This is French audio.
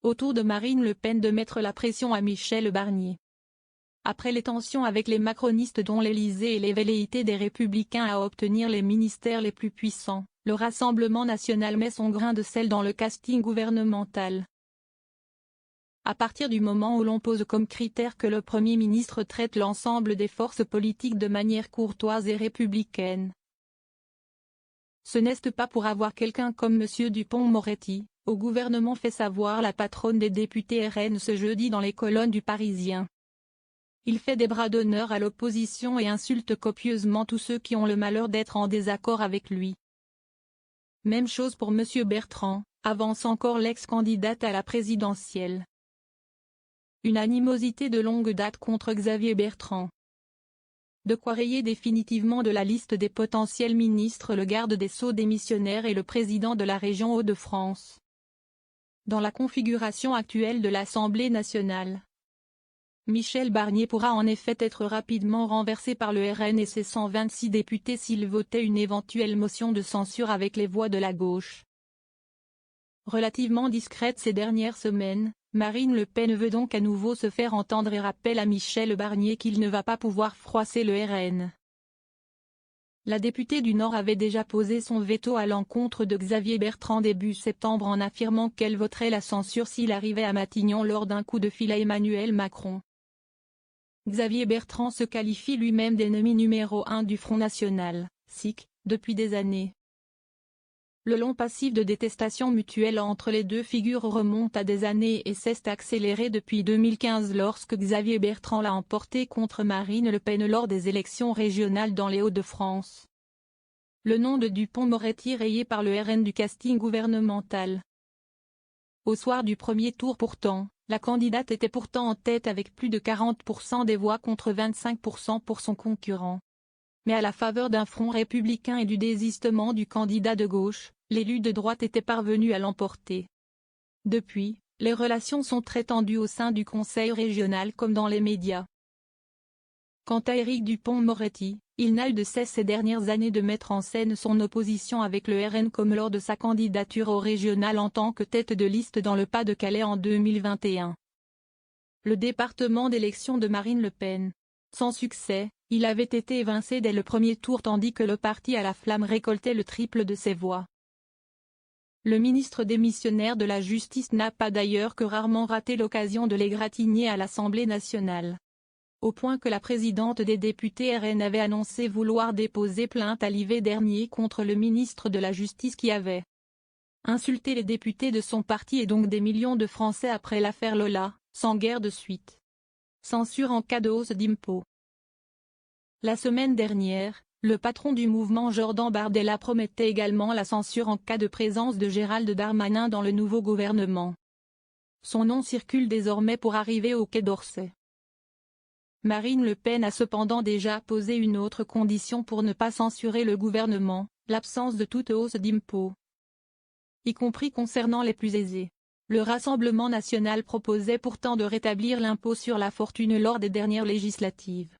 Au tour de Marine Le Pen de mettre la pression à Michel Barnier. Après les tensions avec les macronistes dont l'Élysée et les velléités des Républicains à obtenir les ministères les plus puissants, le Rassemblement national met son grain de sel dans le casting gouvernemental. À partir du moment où l'on pose comme critère que le Premier ministre traite l'ensemble des forces politiques de manière courtoise et républicaine. Ce n'est pas pour avoir quelqu'un comme M. Dupond-Moretti, au gouvernement, fait savoir la patronne des députés RN ce jeudi dans les colonnes du Parisien. Il fait des bras d'honneur à l'opposition et insulte copieusement tous ceux qui ont le malheur d'être en désaccord avec lui. Même chose pour M. Bertrand, avance encore l'ex-candidate à la présidentielle. Une animosité de longue date contre Xavier Bertrand. De quoi rayer définitivement de la liste des potentiels ministres le garde des Sceaux démissionnaire et le président de la région Hauts-de-France. Dans la configuration actuelle de l'Assemblée nationale, Michel Barnier pourra en effet être rapidement renversé par le RN et ses 126 députés s'il votait une éventuelle motion de censure avec les voix de la gauche. Relativement discrète ces dernières semaines, Marine Le Pen veut donc à nouveau se faire entendre et rappelle à Michel Barnier qu'il ne va pas pouvoir froisser le RN. La députée du Nord avait déjà posé son veto à l'encontre de Xavier Bertrand début septembre en affirmant qu'elle voterait la censure s'il arrivait à Matignon lors d'un coup de fil à Emmanuel Macron. Xavier Bertrand se qualifie lui-même d'ennemi numéro 1 du Front National, SIC, depuis des années. Le long passif de détestation mutuelle entre les deux figures remonte à des années et s'est accéléré depuis 2015 lorsque Xavier Bertrand l'a emporté contre Marine Le Pen lors des élections régionales dans les Hauts-de-France. Le nom de Dupond-Moretti rayé par le RN du casting gouvernemental. Au soir du premier tour pourtant, la candidate était pourtant en tête avec plus de 40% des voix contre 25% pour son concurrent. Mais à la faveur d'un front républicain et du désistement du candidat de gauche, l'élu de droite était parvenu à l'emporter. Depuis, les relations sont très tendues au sein du conseil régional comme dans les médias. Quant à Éric Dupond-Moretti, il n'a eu de cesse ces dernières années de mettre en scène son opposition avec le RN comme lors de sa candidature au régional en tant que tête de liste dans le Pas-de-Calais en 2021. Le département d'élection de Marine Le Pen. Sans succès, il avait été évincé dès le premier tour tandis que le parti à la flamme récoltait le triple de ses voix. Le ministre démissionnaire de la Justice n'a pas d'ailleurs que rarement raté l'occasion de l'égratigner à l'Assemblée nationale. Au point que la présidente des députés RN avait annoncé vouloir déposer plainte à l'hiver dernier contre le ministre de la Justice qui avait insulté les députés de son parti et donc des millions de Français après l'affaire Lola, sans guère de suite. Censure en cas de hausse d'impôts. La semaine dernière, le patron du mouvement Jordan Bardella promettait également la censure en cas de présence de Gérald Darmanin dans le nouveau gouvernement. Son nom circule désormais pour arriver au Quai d'Orsay. Marine Le Pen a cependant déjà posé une autre condition pour ne pas censurer le gouvernement, l'absence de toute hausse d'impôts. Y compris concernant les plus aisés. Le Rassemblement national proposait pourtant de rétablir l'impôt sur la fortune lors des dernières législatives.